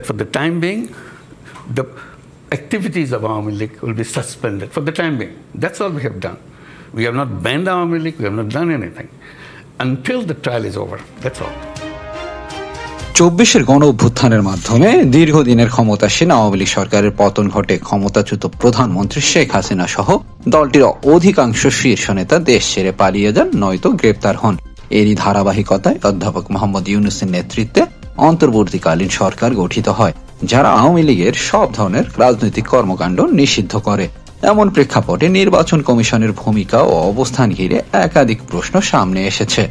For the time being, the activities of Awami League will be suspended for the time being. That's all we have done. We have not banned Awami League, we have not done anything until the trial is over. That's all. 24-এর গণ অভ্যুত্থানের মাধ্যমে দীর্ঘদিনের ক্ষমতাসীন আওয়ামী লীগ সরকারের পতন ঘটে ক্ষমতাচ্যুত প্রধানমন্ত্রী শেখ হাসিনা সহ দলটির অধিকাংশ শীর্ষ নেতা দেশ ছেড়ে পালিয়ে যান নয়তো গ্রেপ্তার হন। এরই ধারাবাহিকতায় অধ্যাপক মোহাম্মদ ইউনূসের নেতৃত্বে অন্তর্বর্তীকালীন সরকার গঠিত হয়, যারা আওয়ামী লীগের সব ধরনের রাজনৈতিক কর্মকাণ্ড নিষিদ্ধ করে। এমন প্রেক্ষাপটে নির্বাচন কমিশনের ভূমিকা ও অবস্থান ঘিরে একাধিক প্রশ্ন সামনে এসেছে।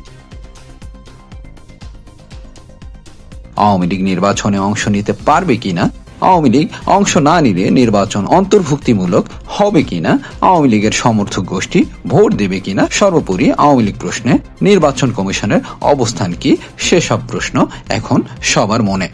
আওয়ামী লীগ নির্বাচনে অংশ নিতে পারবে কিনা, আওয়ামী লীগ অংশ না নিলে নির্বাচন অন্তর্ভুক্তিমূলক হবে কিনা, আওয়ামী লীগের সমর্থক গোষ্ঠী ভোট দেবে কিনা, সর্বোপরি আওয়ামী লীগ প্রশ্নে নির্বাচন কমিশনের অবস্থান কি, সেসব প্রশ্ন এখন সবার মনে।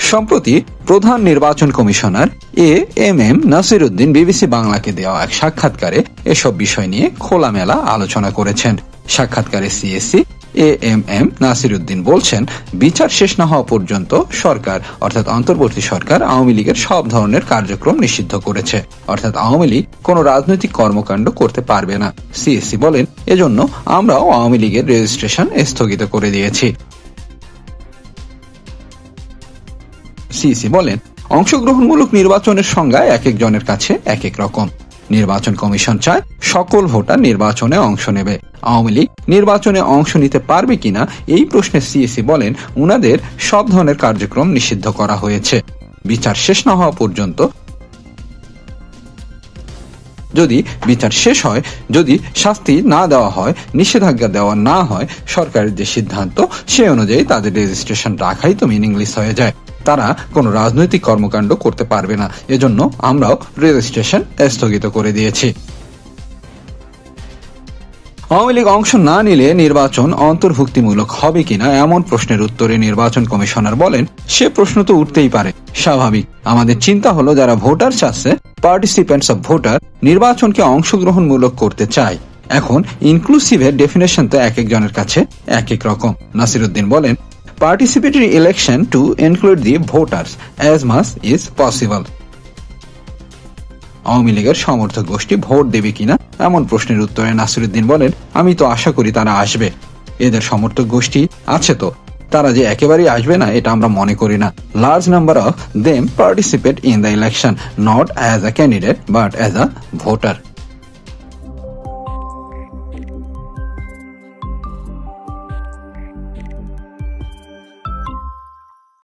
সম্প্রতি প্রধান নির্বাচন commissioner AMM Nasir Uddin BBC বাংলাকে দেওয়া এক সাক্ষাৎকারে এসব বিষয় নিয়ে খোলামেলা আলোচনা করেছেন। সাক্ষাৎকারে সিএসসি এএমএম নাসির উদ্দিন বলছেন, বিচার শেষ না হওয়া পর্যন্ত সরকার অর্থাৎ অন্তর্বর্তী সরকার আওয়ামী লীগের সব ধরনের কার্যক্রম নিষিদ্ধ করেছে, অর্থাৎ আওয়ামী লীগ কোন রাজনৈতিক কর্মকাণ্ড করতে পারবে না। সিএসসি বলেন, এজন্য আমরাও আওয়ামী লীগের রেজিস্ট্রেশন স্থগিত করে দিয়েছি। সিএসসি বলেন, অংশগ্রহণমূলক নির্বাচনের সংজ্ঞা এক একজনের কাছে এক এক রকম। নির্বাচন কমিশন চায় সকল ভোটার নির্বাচনে অংশ নেবে। আওয়ামী লীগ নির্বাচনে অংশ নিতে পারবে কিনা এই প্রশ্নে সিএসসি বলেন, উনাদের সব ধরনের কার্যক্রম নিষিদ্ধ করা হয়েছে। বিচার শেষ না হওয়া পর্যন্ত, যদি বিচার শেষ হয়, যদি শাস্তি না দেওয়া হয়, নিষেধাজ্ঞা দেওয়া না হয়, সরকারের যে সিদ্ধান্ত সে অনুযায়ী তাদের রেজিস্ট্রেশন রাখাই তো মিনিংলেস হয়ে যায়। তারা কোনো রাজনৈতিক কর্মকাণ্ড করতে পারবে না, এজন্য আমরাও রেজিস্ট্রেশন স্থগিত করে দিয়েছি। আওয়ামী লীগ অংশ না নিলে নির্বাচন অন্তর্ভুক্তিমূলক হবে কিনা এমন প্রশ্নের উত্তরে নির্বাচন কমিশনার বলেন, সে প্রশ্ন তো উঠতেই পারে, স্বাভাবিক। আমাদের চিন্তা হলো যারা ভোটার চাচ্ছে, পার্টিসিপেন্টস অফ ভোটার, নির্বাচনকে অংশগ্রহণমূলক করতে চায়। এখন ইনক্লুসিভের ডেফিনেশন তো এক একজনের কাছে এক এক রকম। নাসির উদ্দিন বলেন, participatory election to include the voters as much is possible. Awami লীগের সমর্থক গোষ্ঠী ভোট দেবে কিনা এমন প্রশ্নের উত্তরে নাসিরউদ্দিন বলেন, আমি তো আশা করি তারা আসবে। এদের সমর্থক গোষ্ঠী আছে তো, তারা যে একেবারেই আসবে না এটা আমরা মনে করি না। Large number of them participate in the election, not as a candidate but as a voter.